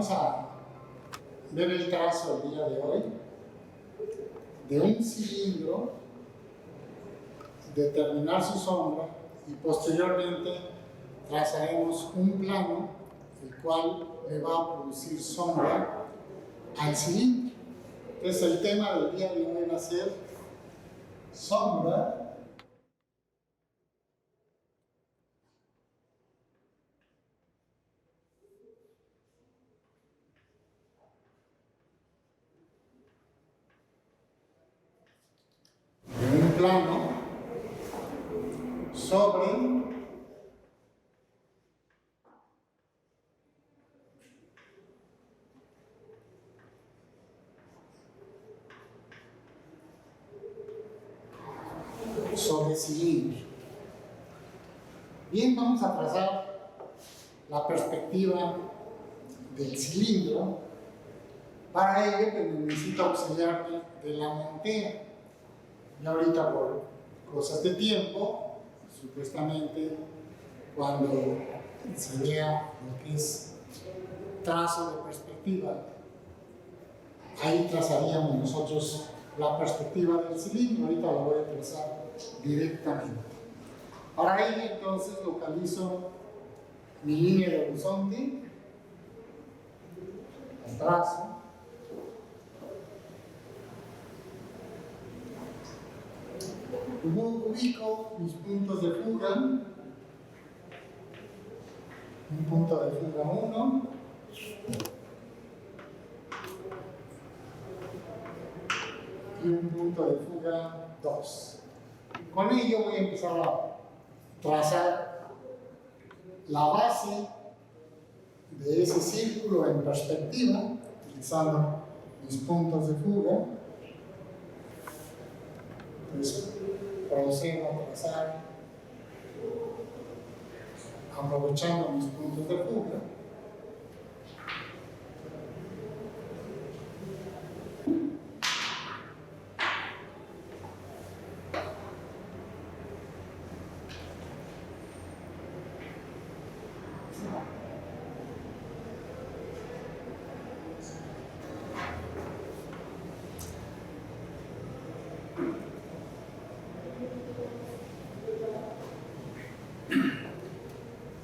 Vamos a ver el trazo el día de hoy de un cilindro, determinar su sombra y posteriormente trazaremos un plano el cual le va a producir sombra al cilindro. Entonces el tema del día de hoy va a ser sombra de un plano sobre cilindro. Bien, vamos a trazar la perspectiva del cilindro. Para ello, pues, necesito auxiliarme de la montera. Y ahorita, por cosas de tiempo, supuestamente, cuando se vea lo que es trazo de perspectiva, ahí trazaríamos nosotros la perspectiva del cilindro. Ahorita la voy a trazar directamente. Para ello, entonces, localizo mi línea de horizonte, la trazo, ubico mis puntos de fuga, un punto de fuga 1, y un punto de fuga 2. Con ello voy a empezar a trazar la base de ese círculo en perspectiva, utilizando mis puntos de fuga. Entonces procedo a trazar aprovechando mis puntos de fuga.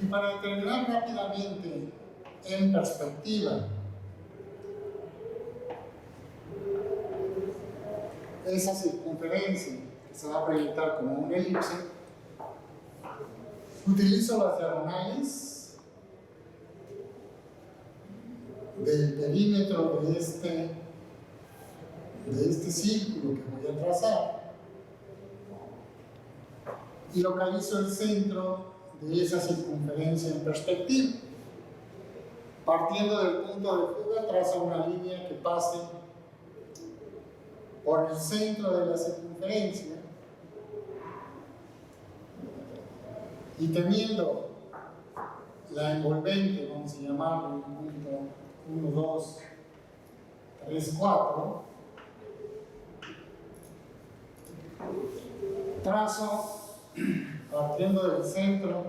Y para determinar rápidamente en perspectiva esa circunferencia que se va a proyectar como una elipse, utilizo las diagonales del perímetro de este círculo que voy a trazar y localizo el centro de esa circunferencia en perspectiva. Partiendo del punto de fuga, trazo una línea que pase por el centro de la circunferencia y teniendo la envolvente, vamos a llamarlo el punto 1, 2, 3, 4, trazo partiendo del centro,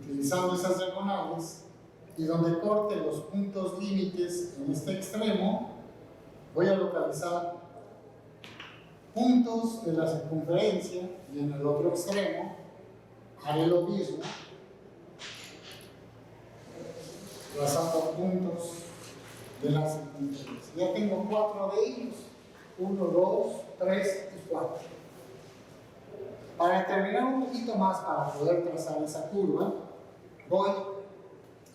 utilizando esas diagonales, y donde corte los puntos límites en este extremo, voy a localizar puntos de la circunferencia, y en el otro extremo haré lo mismo, trazando puntos de la circunferencia. Ya tengo 4 de ellos, 1, 2, 3 y 4. Para determinar un poquito más, para poder trazar esa curva, voy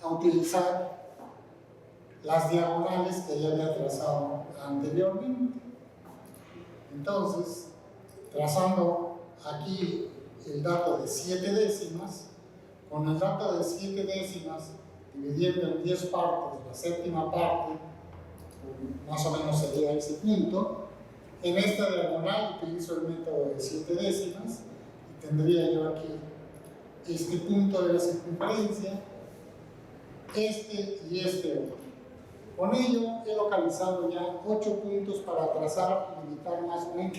a utilizar las diagonales que ya había trazado anteriormente. Entonces, trazando aquí el dato de 7 décimas, con el dato de 7 décimas, dividiendo en 10 partes, la séptima parte, más o menos sería ese punto. En esta diagonal utilizo el método de 7 décimas y tendría yo aquí este punto de la circunferencia, este y este otro. Con ello he localizado ya 8 puntos para trazar y limitar más o menos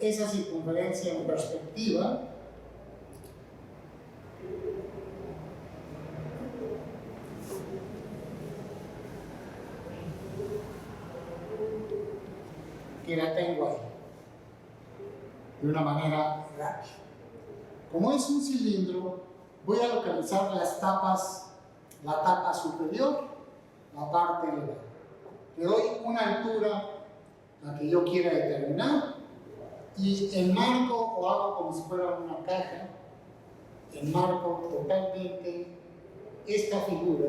esa circunferencia en perspectiva. que la tengo ahí, de una manera rápida. Como es un cilindro, voy a localizar las tapas, la tapa superior, la parte elevada. Le doy una altura, la que yo quiera determinar, y enmarco o hago como si fuera una caja, enmarco totalmente esta figura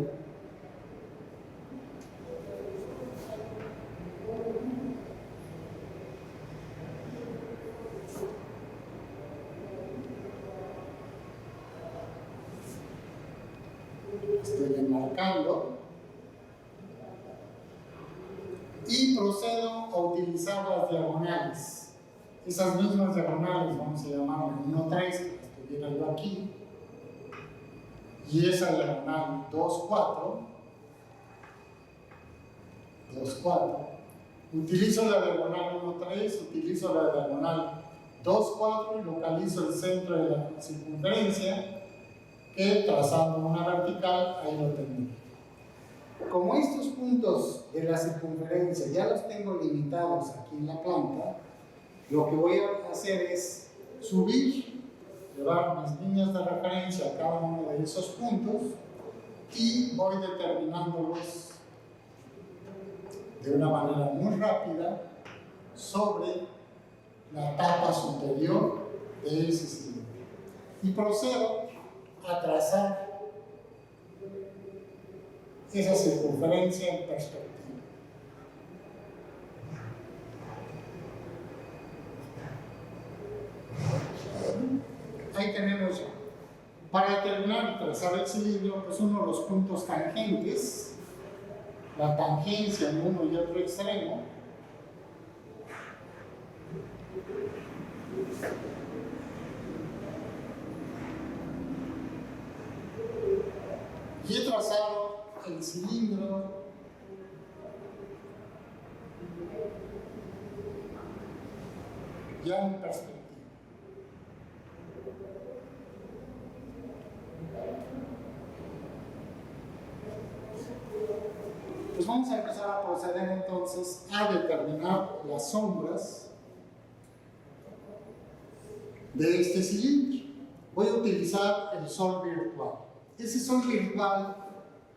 estoy enmarcando y procedo a utilizar las diagonales. Esas mismas diagonales vamos a llamarle 1, 3, que estuviera yo aquí, y esa diagonal 2, 4, 2, 4. Utilizo la diagonal 1, 3, utilizo la diagonal 2, 4 y localizo el centro de la circunferencia, que trazando una vertical, ahí lo tendré. Como estos puntos de la circunferencia ya los tengo limitados aquí en la planta, lo que voy a hacer es subir, llevar mis líneas de referencia a cada uno de esos puntos y voy determinándolos de una manera muy rápida sobre la tapa superior de ese cilindro. Y procedo a trazar esa circunferencia en perspectiva. Ahí tenemos ya. Para determinar y trazar el cilindro, pues uno de los puntos tangentes, la tangencia en uno y otro extremo, y he trazado el cilindro ya en perspectiva. Pues vamos a empezar a proceder entonces a determinar las sombras de este cilindro. Voy a utilizar el sol virtual. Ese sol virtual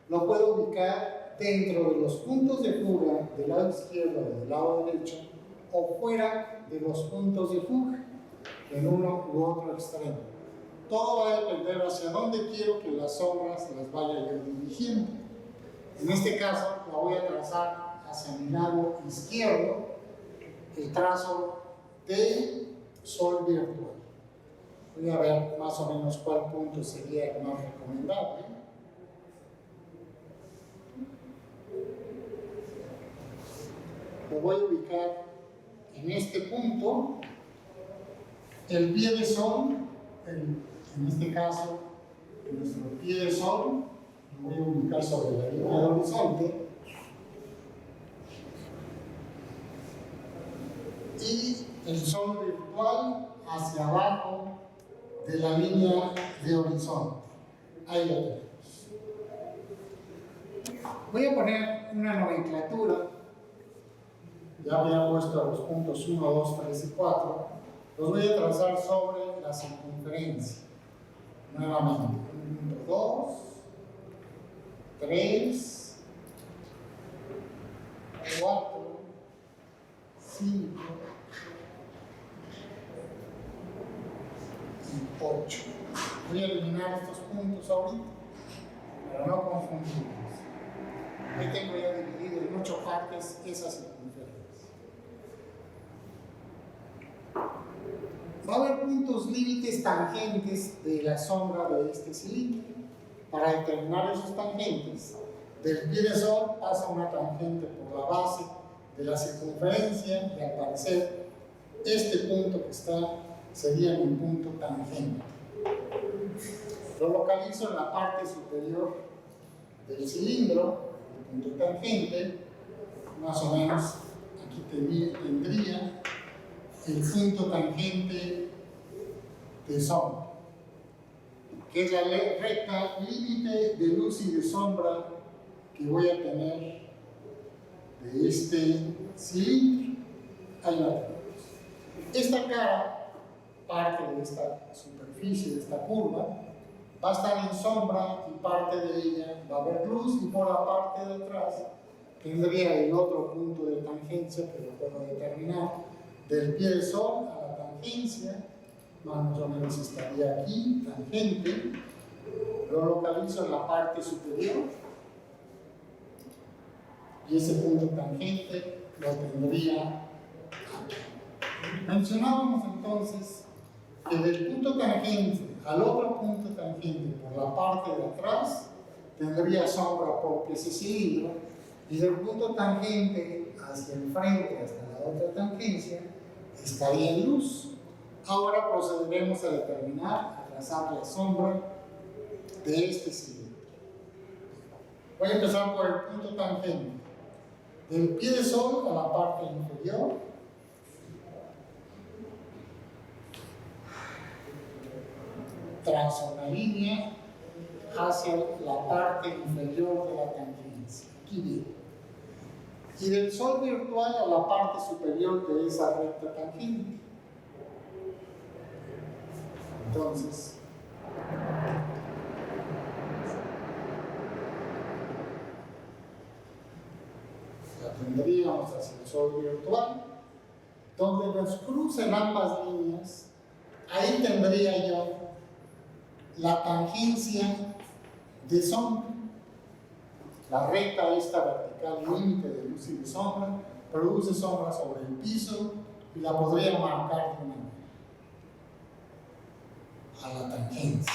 lo puedo ubicar dentro de los puntos de fuga del lado izquierdo o del lado derecho, o fuera de los puntos de fuga, en uno u otro extremo. Todo va a depender hacia dónde quiero que las sombras las vaya yo dirigiendo. En este caso, la voy a trazar hacia mi lado izquierdo, el trazo del sol virtual. Voy a ver más o menos cuál punto sería el más recomendable. Lo voy a ubicar en este punto. El pie de sol, en este caso, nuestro pie de sol, lo voy a ubicar sobre la línea del horizonte. Y el sol virtual hacia abajo de la línea de horizonte. Ahí lo tenemos. Voy a poner una nomenclatura. Ya había puesto los puntos 1, 2, 3 y 4. Los voy a trazar sobre la circunferencia. Nuevamente. 1, 2, 3, 4, 5 y 8. Voy a eliminar estos puntos ahorita para no confundirlos. Ahí tengo ya dividido en 8 partes esa circunferencia. Va a haber puntos límites tangentes de la sombra de este cilindro. Para determinar esos tangentes, del pie de sol pasa una tangente por la base de la circunferencia y al parecer este punto que está sería mi punto tangente. Lo localizo en la parte superior del cilindro, el punto tangente, más o menos aquí tendría el punto tangente de sombra, que es la recta límite de luz y de sombra que voy a tener de este cilindro. Ahí Ahí la tenemos. Esta cara, parte de esta superficie, de esta curva, va a estar en sombra y parte de ella va a haber luz, y por la parte de atrás tendría el otro punto de tangencia que lo puedo determinar del pie de sol a la tangencia. Más o menos estaría aquí, tangente, lo localizo en la parte superior y ese punto tangente lo tendría aquí. Mencionábamos entonces que del punto tangente al otro punto tangente por la parte de atrás tendría sombra propia ese cilindro, y del punto tangente hacia el frente hasta la otra tangencia estaría en luz. Ahora procederemos a determinar, a trazar la sombra de este cilindro. Voy a empezar por el punto tangente. Del pie de sol a la parte inferior, trazo una línea hacia la parte inferior de la tangencia. Aquí viene. Y del sol virtual a la parte superior de esa recta tangente. Entonces, la tendríamos hacia el sol virtual, donde nos crucen ambas líneas. Ahí tendría yo la tangencia de sombra. La recta esta vertical límite de luz y de sombra produce sombra sobre el piso y la podría marcar de una manera a la tangencia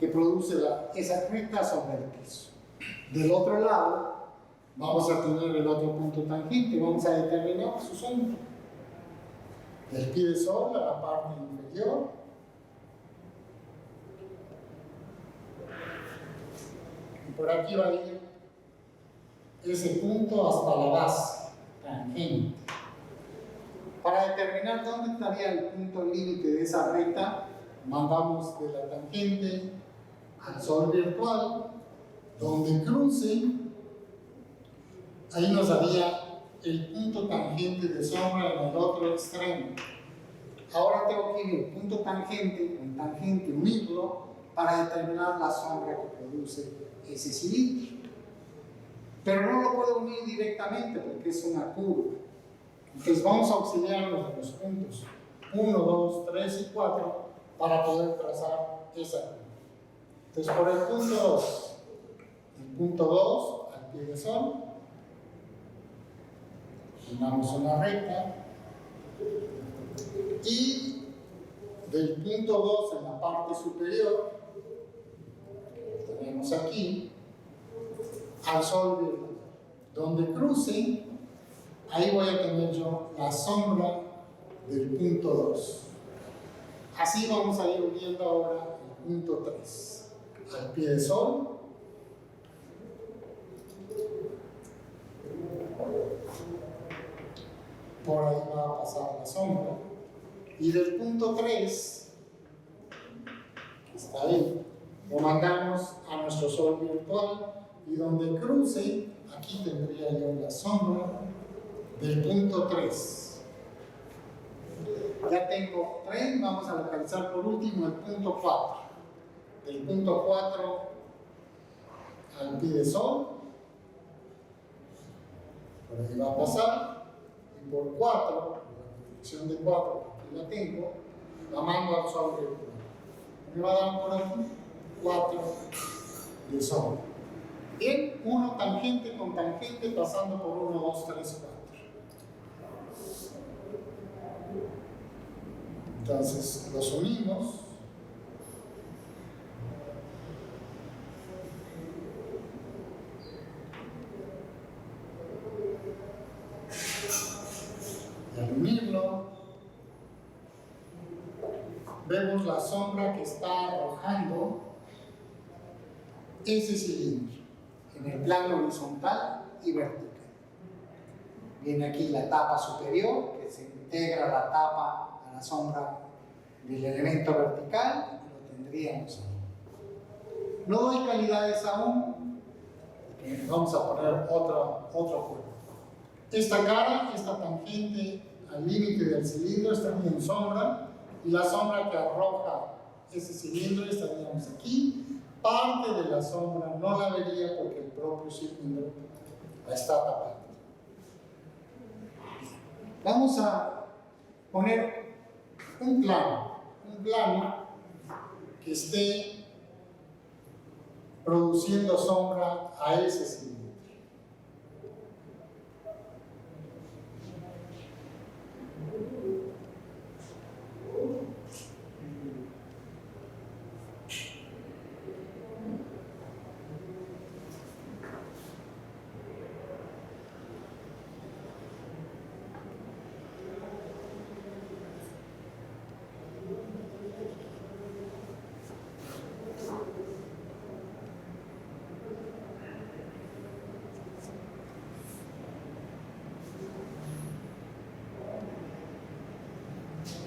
que produce esa recta sobre el piso. Del otro lado vamos a tener el otro punto tangente, vamos a determinar su sombra del pie de sol a la parte inferior, y por aquí va a ir ese punto hasta la base tangente. Para determinar dónde estaría el punto límite de esa recta, mandamos de la tangente al sol virtual, donde cruce, ahí nos daría el punto tangente de sombra en el otro extremo. Ahora tengo que ir el punto tangente con tangente, unirlo para determinar la sombra que produce ese cilindro. Pero no lo puedo unir directamente porque es una curva. Entonces vamos a auxiliarnos de los puntos 1, 2, 3 y 4 para poder trazar esa curva. Entonces por el punto 2 al pie de sol, tomamos una recta, y del punto 2 en la parte superior, que lo tenemos aquí, al sol virtual, donde cruce, ahí voy a tener yo la sombra del punto 2. Así vamos a ir uniendo ahora el punto 3 al pie de sol, por ahí va a pasar la sombra, y del punto 3, que está ahí, lo mandamos a nuestro sol virtual, y donde cruce, aquí tendría yo la sombra del punto 3. Ya tengo 3, vamos a localizar por último el punto 4. Del punto 4 al pie de sol, por ahí va a pasar, y por 4, la dirección de 4, aquí la tengo, la mando al sol virtual. Me va a dar por aquí 4 de sombra. Bien, uno tangente con tangente pasando por 1, 2, 3, 4. Entonces los unimos. Y al unirlo, vemos la sombra que está arrojando ese cilindro en el plano horizontal y vertical. Viene aquí la tapa superior, que se integra la tapa a la sombra del elemento vertical, y lo tendríamos ahí. No doy calidades aún, vamos a poner otro cuerpo. Esta cara, esta tangente al límite del cilindro estaría en sombra, y la sombra que arroja ese cilindro estaríamos aquí. Parte de la sombra no la vería porque el propio cilindro la está tapando. Vamos a poner un plano que esté produciendo sombra a ese cilindro.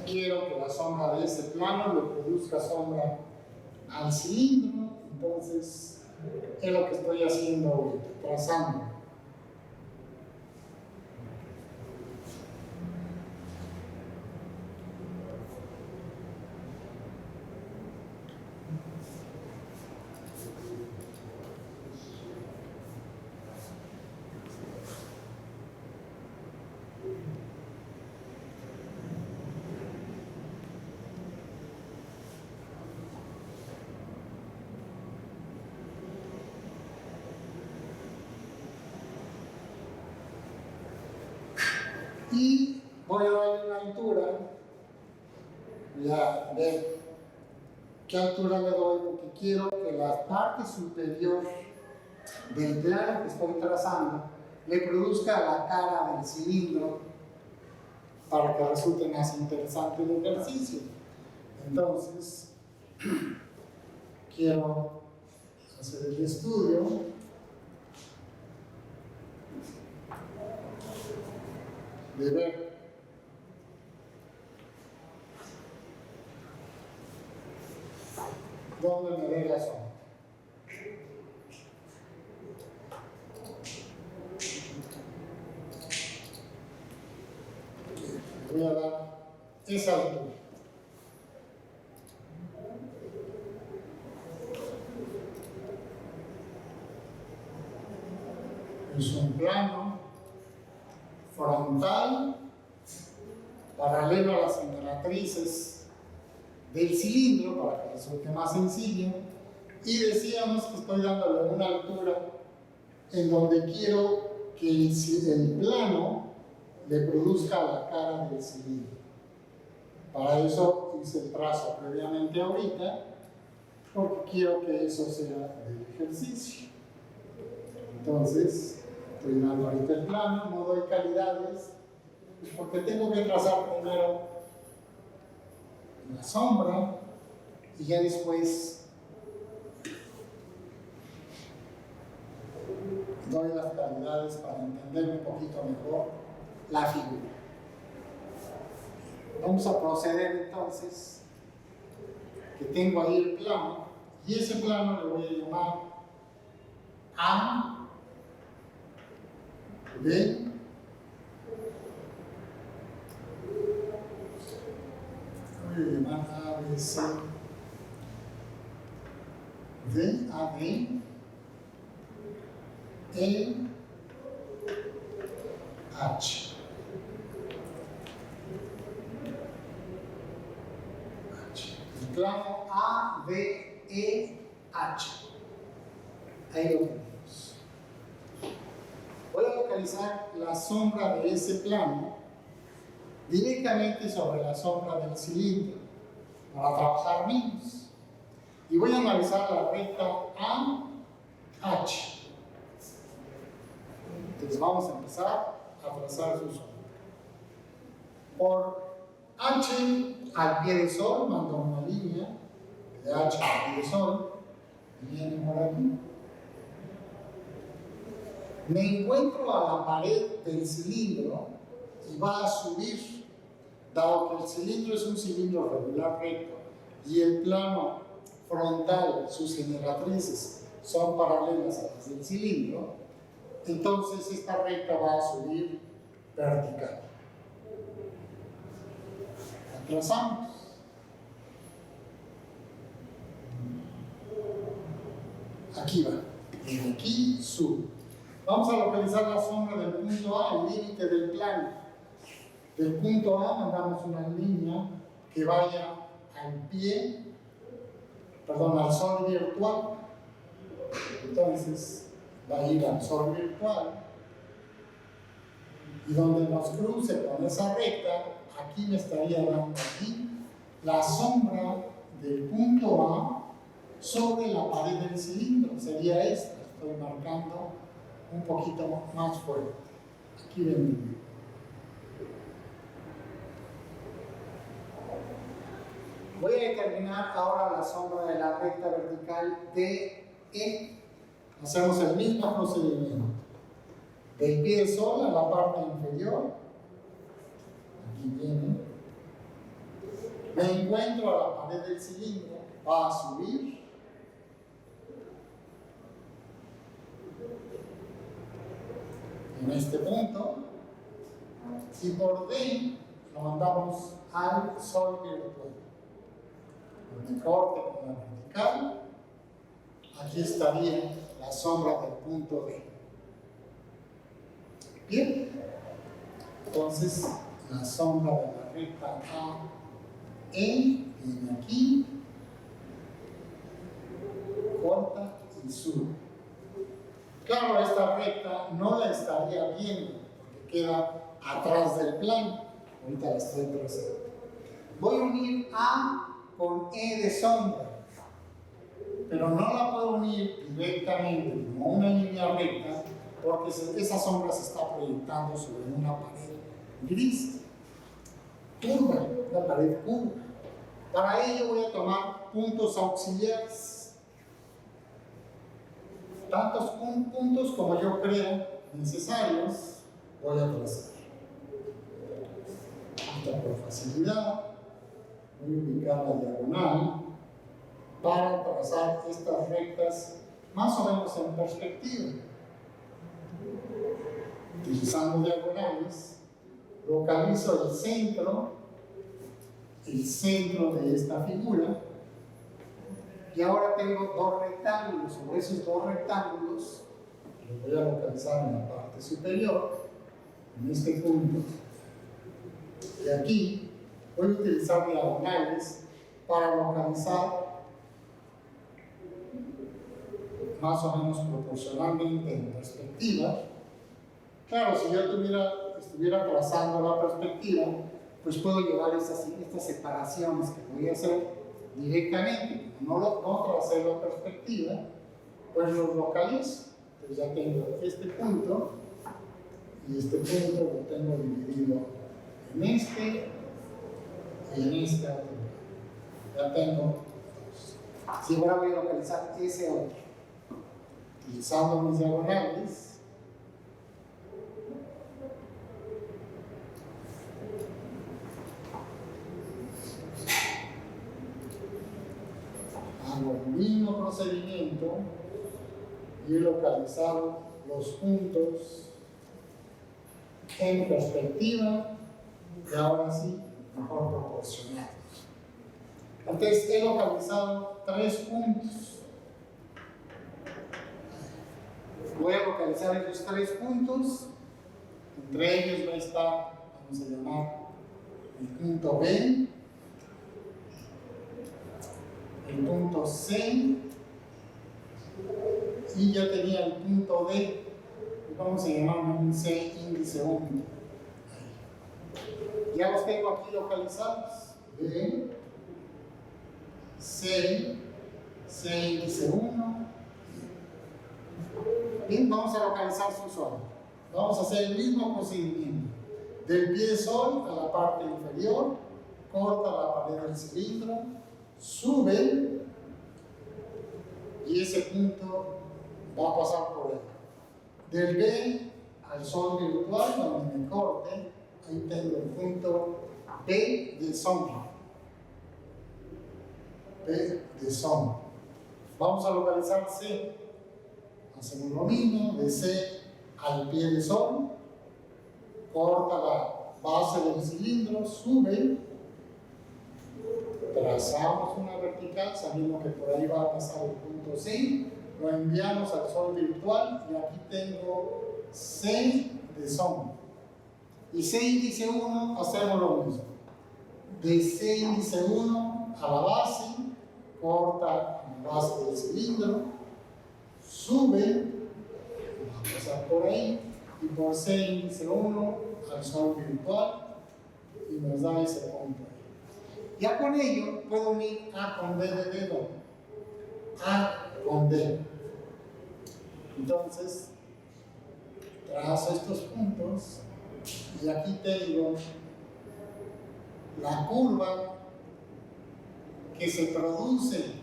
Quiero que la sombra de ese plano le produzca sombra al cilindro, entonces es lo que estoy haciendo ahorita, trazando. Y voy a darle una altura, voy a ver qué altura le doy, porque quiero que la parte superior del plano que estoy trazando le produzca la cara del cilindro para que resulte más interesante el ejercicio. Entonces, quiero hacer el estudio. De ver dónde me ve la sombra. Voy a dar esa altura. Es un plano frontal, paralelo a las generatrices del cilindro para que resulte más sencillo, y decíamos que estoy dándole una altura en donde quiero que el plano le produzca la cara del cilindro. Para eso hice el trazo previamente ahorita, porque quiero que eso sea el ejercicio. Entonces, estoy dando ahorita el plano, no doy calidades, porque tengo que trazar primero la sombra y ya después doy las calidades para entender un poquito mejor la figura. Vamos a proceder entonces, que tengo ahí el plano, y ese plano le voy a llamar A, B, voy a llamar A, B, C, D, A, D, E, H. El plano A, B, E, H. Ahí lo tenemos. Voy a localizar la sombra de ese plano directamente sobre la sombra del cilindro para trabajar menos. Y voy a analizar la recta AH. Entonces vamos a empezar a trazar su sombra. Por H al pie de sol, mando una línea de H al pie de sol, viene por aquí. Me encuentro a la pared del cilindro y va a subir, dado que el cilindro es un cilindro regular recto y el plano frontal, sus generatrices son paralelas a las del cilindro, entonces esta recta va a subir vertical. La trazamos. Aquí va. Desde aquí sube. Vamos a localizar la sombra del punto A, el límite del plano. Del punto A mandamos una línea que vaya al pie, perdón, al sol virtual. Entonces va a ir al sol virtual y donde nos cruce con esa recta, aquí me estaría dando aquí la sombra del punto A sobre la pared del cilindro. Sería esta, estoy marcando un poquito más fuerte. Aquí vendría. Voy a determinar ahora la sombra de la recta vertical DE. Hacemos el mismo procedimiento. Del pie de sol a la parte inferior. Aquí viene. Me encuentro a la pared del cilindro. Va a subir. En este punto. Y por D lo mandamos al sol virtual. Me corte con la vertical. Aquí estaría la sombra del punto D. Bien. Entonces, la sombra de la recta AE viene aquí, corta y sube. Claro, esta recta no la estaría viendo porque queda atrás del plano. Ahorita la estoy trazando. Voy a unir A con E de sombra, pero no la puedo unir directamente como una línea recta porque esa sombra se está proyectando sobre una pared gris, curva, una pared curva. Para ello voy a tomar puntos auxiliares, tantos puntos como yo crea necesarios, voy a trazar. Ahorita por facilidad voy a ubicar la diagonal para trazar estas rectas más o menos en perspectiva. Utilizando diagonales, localizo el centro de esta figura y ahora tengo dos rectángulos. Sobre esos dos rectángulos los voy a localizar en la parte superior, en este punto. Y aquí voy a utilizar diagonales para localizar más o menos proporcionalmente en perspectiva. Claro, si yo estuviera trazando la perspectiva, pues puedo llevar estas separaciones que voy a hacer directamente. No tracé la perspectiva, pues los localizo. Entonces ya tengo este punto y este punto lo tengo dividido en este y en este otro. Ya tengo dos. Si ahora voy a localizar ese otro, utilizando mis diagonales. Hago el mismo procedimiento y he localizado los puntos en perspectiva y ahora sí mejor proporcionados. Entonces he localizado 3 puntos. Voy a localizar esos 3 puntos. Entre ellos va a estar, vamos a llamar, el punto B, el punto C y ya tenía el punto D. Vamos a llamarlo un C índice 1. Ya los tengo aquí localizados. B, C, C índice 1. Bien, vamos a localizar su sol. Vamos a hacer el mismo procedimiento. Del pie de sol a la parte inferior, corta la pared del cilindro, sube y ese punto va a pasar por él. Del B al sol virtual, donde me corte, ahí tengo el punto B de sombra. B de sombra. Vamos a localizar C. Hacemos lo mismo, de C al pie de sol, corta la base del cilindro, sube, trazamos una vertical sabiendo que por ahí va a pasar el punto C, lo enviamos al sol virtual y aquí tengo C de sombra. Y C índice 1 hacemos lo mismo. De C índice 1 a la base, corta la base del cilindro, sube, va a pasar por ahí, y por C índice 1 al sol virtual y nos da ese punto ahí. Ya con ello puedo unir A con B de dedo, A con D. Entonces, trazo estos puntos y aquí tengo la curva que se produce.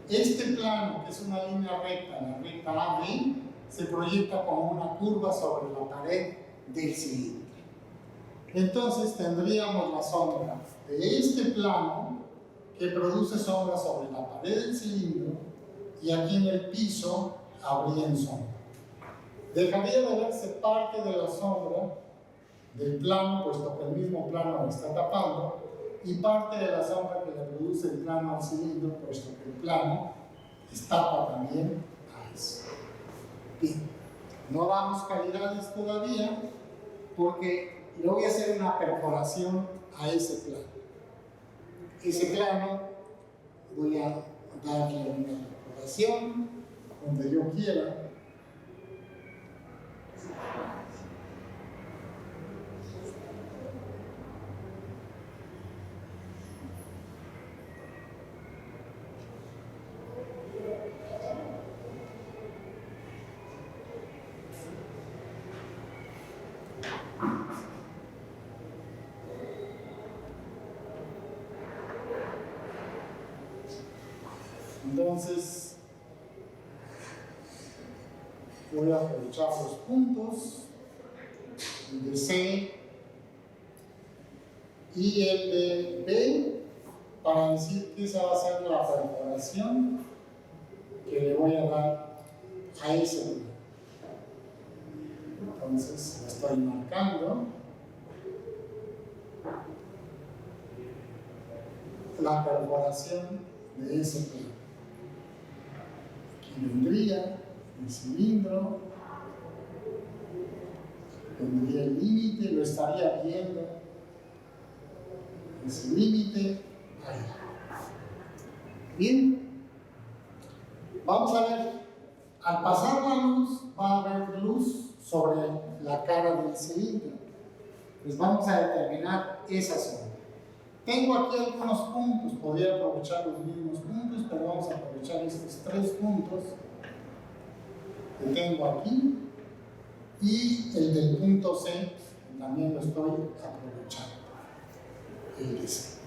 Este plano, que es una línea recta, la recta AB, se proyecta como una curva sobre la pared del cilindro. Entonces tendríamos la sombra de este plano que produce sombra sobre la pared del cilindro y aquí en el piso habría sombra. Dejaría de verse parte de la sombra del plano, puesto que el mismo plano lo está tapando, y parte de la sombra que le produce el plano al cilindro, puesto que el plano tapa también a eso. Bien, no damos calidades todavía porque le voy a hacer una perforación a ese plano. Ese plano voy a darle una perforación donde yo quiera. Entonces, voy a aprovechar los puntos, el de C y el de B, para decir que esa va a ser la perforación que le voy a dar a ese lugar. Entonces, la estoy marcando. La perforación de ese plano. Aquí vendría el cilindro, vendría el límite, lo estaría viendo. Ese límite, ahí. Bien, vamos a ver, al pasar la luz, va a haber luz sobre la cara del cilindro. Pues vamos a determinar esa zona. Tengo aquí algunos puntos, podría aprovechar los mismos puntos, pero vamos a aprovechar estos 3 puntos que tengo aquí y el del punto C, también lo estoy aprovechando, el de C.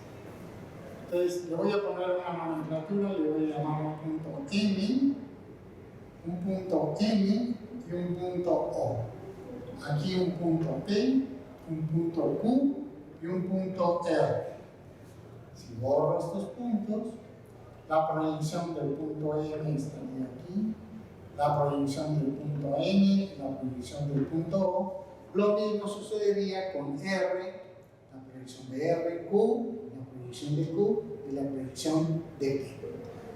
Entonces, le voy a poner una nomenclatura, le voy a llamar un punto M, un punto N y un punto O. Aquí un punto P, un punto Q y un punto R. Si borro estos puntos, la proyección del punto M estaría aquí, la proyección del punto N, la proyección del punto O. Lo mismo sucedería con R, la proyección de R, Q, la proyección de Q y la proyección de P.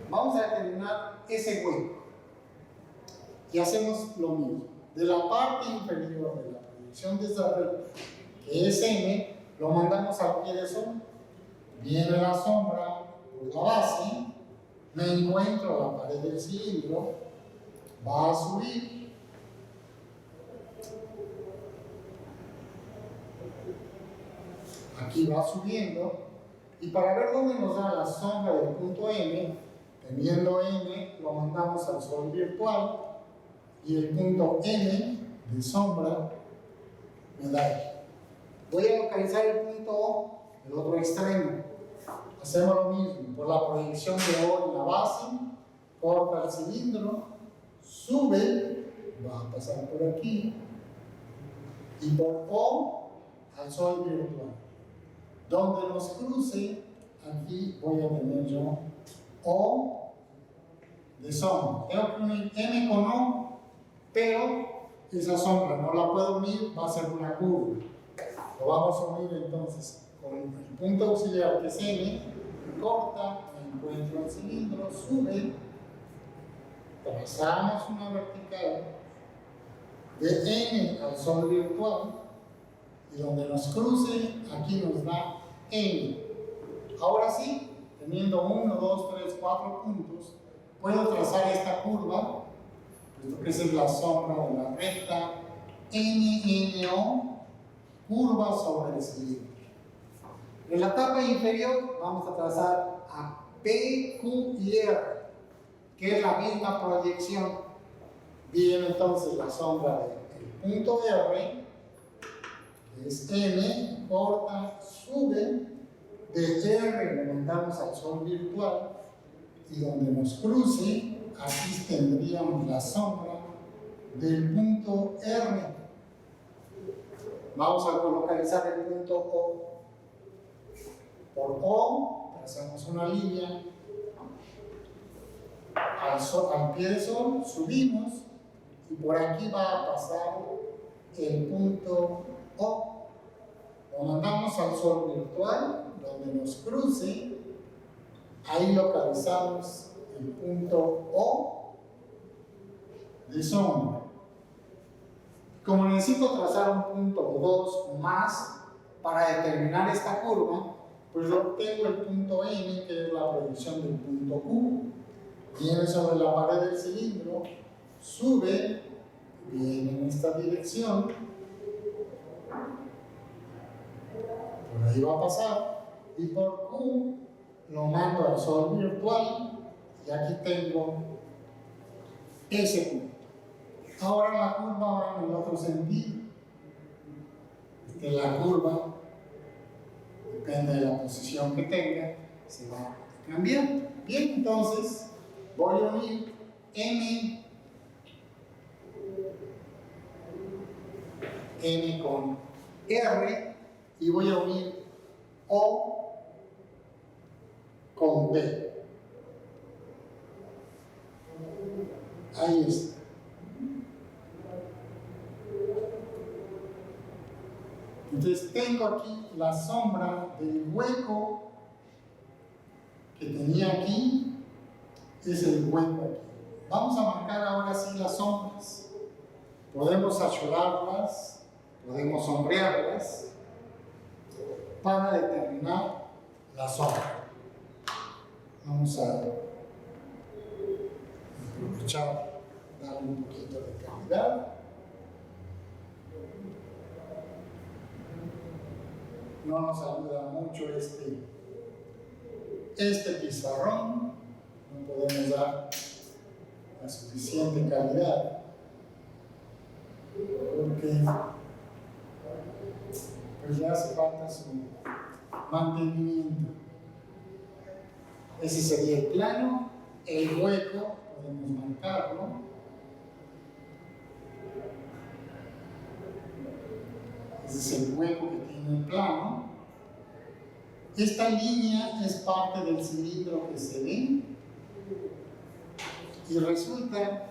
Vamos a determinar ese hueco y hacemos lo mismo. De la parte inferior de la proyección de esa red, que es M, lo mandamos al pie de sombra. Viene la sombra por la base, me encuentro la pared del cilindro, va a subir, aquí va subiendo, y para ver dónde nos da la sombra del punto M, teniendo M, lo mandamos al sol virtual, y el punto M de sombra me da aquí. Voy a localizar el punto O, el otro extremo. Hacemos lo mismo, por la proyección de O en la base, corta el cilindro, sube, va a pasar por aquí, y por O al sol virtual. Donde nos cruce, aquí voy a tener yo O de sombra. Tengo que unir M con O, pero esa sombra no la puedo unir, va a ser una curva. Lo vamos a unir entonces con el punto auxiliar que es N, corta, encuentro el cilindro, sube, trazamos una vertical de N al sol virtual y donde nos cruce, aquí nos da N. Ahora sí, teniendo 1, 2, 3, 4 puntos, puedo trazar esta curva, puesto que esa es la sombra de la recta NNO, curva sobre el cilindro. En la etapa inferior vamos a trazar a P, Q y R, que es la misma proyección. Viene entonces la sombra del punto R, que es N, corta, sube, de R lo mandamos al sol virtual y donde nos cruce, aquí tendríamos la sombra del punto R. Vamos a localizar el punto O. Por O, trazamos una línea al pie del sol, subimos y por aquí va a pasar el punto O. Lo mandamos al sol virtual, donde nos cruce, ahí localizamos el punto O de sombra. Como necesito trazar un punto o dos más para determinar esta curva, pues obtengo el punto N, que es la proyección del punto Q. Viene sobre la pared del cilindro, sube, viene en esta dirección, por ahí va a pasar, y por Q lo mando al sol virtual, y aquí tengo ese punto. Ahora la curva va en el otro sentido. La curva, depende de la posición que tenga, se va cambiando. Bien, entonces voy a unir N con R y voy a unir O con B. Ahí está. Entonces tengo aquí la sombra del hueco que tenía aquí, es el hueco aquí. Vamos a marcar ahora sí las sombras. Podemos ayudarlas, podemos sombrearlas para determinar la sombra. Vamos a aprovechar, darle un poquito de calidad. No nos ayuda mucho este pizarrón, no podemos dar la suficiente calidad porque pues le hace falta su mantenimiento. Ese sería el plano, el hueco podemos marcarlo. Ese es el hueco que tiene el plano. Esta línea es parte del cilindro que se ve. Y resulta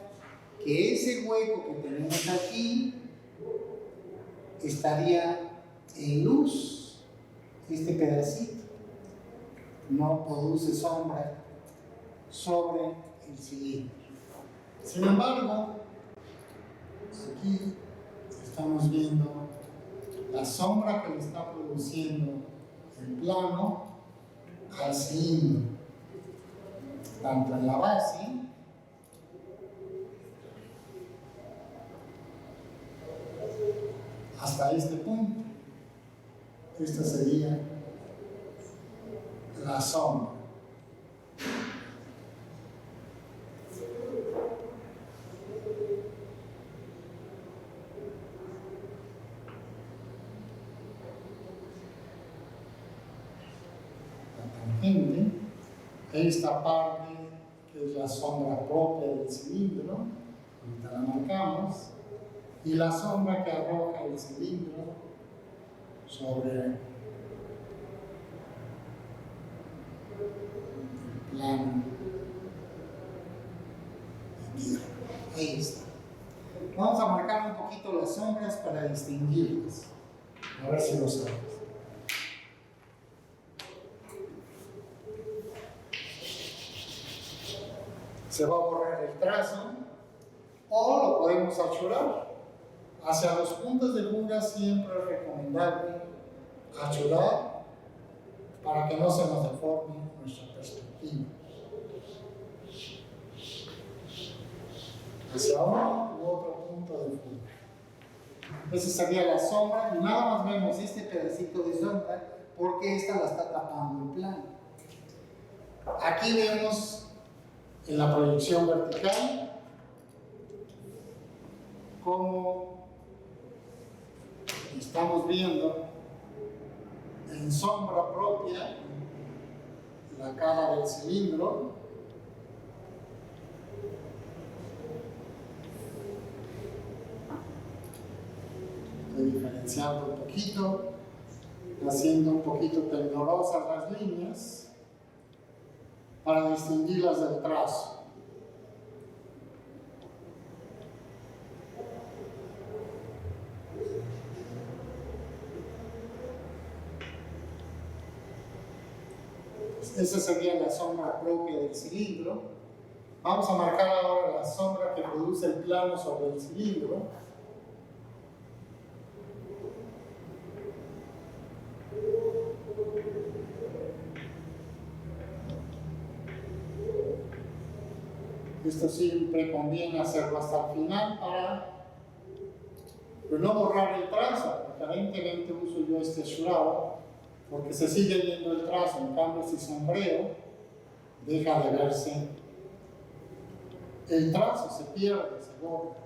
que ese hueco que tenemos aquí estaría en luz. Este pedacito no produce sombra sobre el cilindro. Sin embargo, aquí estamos viendo la sombra que le está produciendo el plano al cilindro, tanto en la base hasta este punto. Esta sería la sombra. Esta parte que es la sombra propia del cilindro, ahorita la marcamos, y la sombra que arroja el cilindro sobre el plano de tierra. Ahí está. Vamos a marcar un poquito las sombras para distinguirlas. A ver si lo sabes. Se va a borrar el trazo o lo podemos achurar. Hacia los puntos de fuga siempre es recomendable achurar para que no se nos deforme nuestra perspectiva. Hacia uno u otro punto de fuga. Esa sería la sombra, y nada más vemos este pedacito de sombra porque esta la está tapando el plano. Aquí vemos en la proyección vertical cómo estamos viendo en sombra propia la cara del cilindro. Estoy diferenciando un poquito, haciendo un poquito temblorosas las líneas para distinguirlas del trazo. Esa sería la sombra propia del cilindro. Vamos a marcar ahora la sombra que produce el plano sobre el cilindro. Esto siempre conviene hacerlo hasta el final para no borrar el trazo. Aparentemente uso yo este shroud porque se sigue viendo el trazo. En cambio, si sombreo, deja de verse el trazo, se pierde, se borra.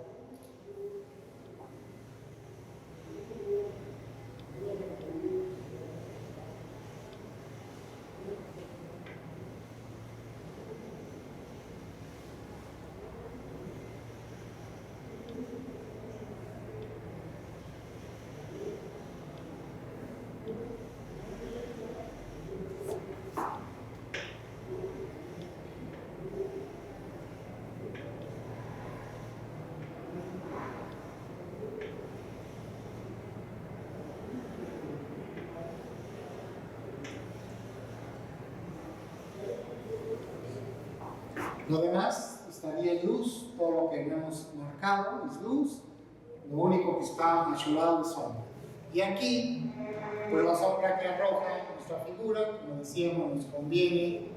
Lo demás estaría en luz, todo lo que hemos marcado es luz, lo único que está achurado es sombra. Y aquí, pues la sombra que arroja nuestra figura, como decíamos, nos conviene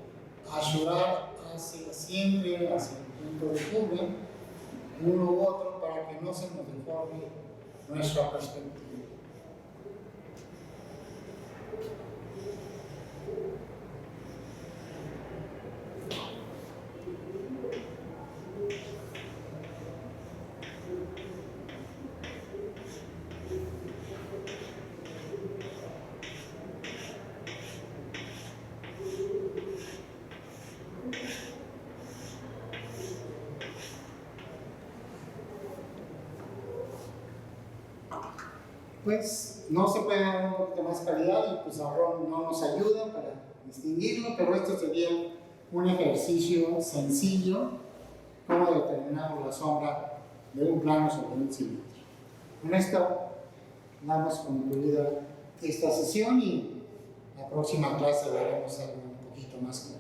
achurar siempre hacia el punto de fuga, uno u otro, para que no se nos deforme nuestra perspectiva. Pues no se puede dar un poquito más calidad, el pizarrón no nos ayuda para distinguirlo, pero esto sería un ejercicio sencillo, cómo determinamos la sombra de un plano sobre un cilindro. Con esto damos concluida esta sesión y la próxima clase veremos algo un poquito más complejo.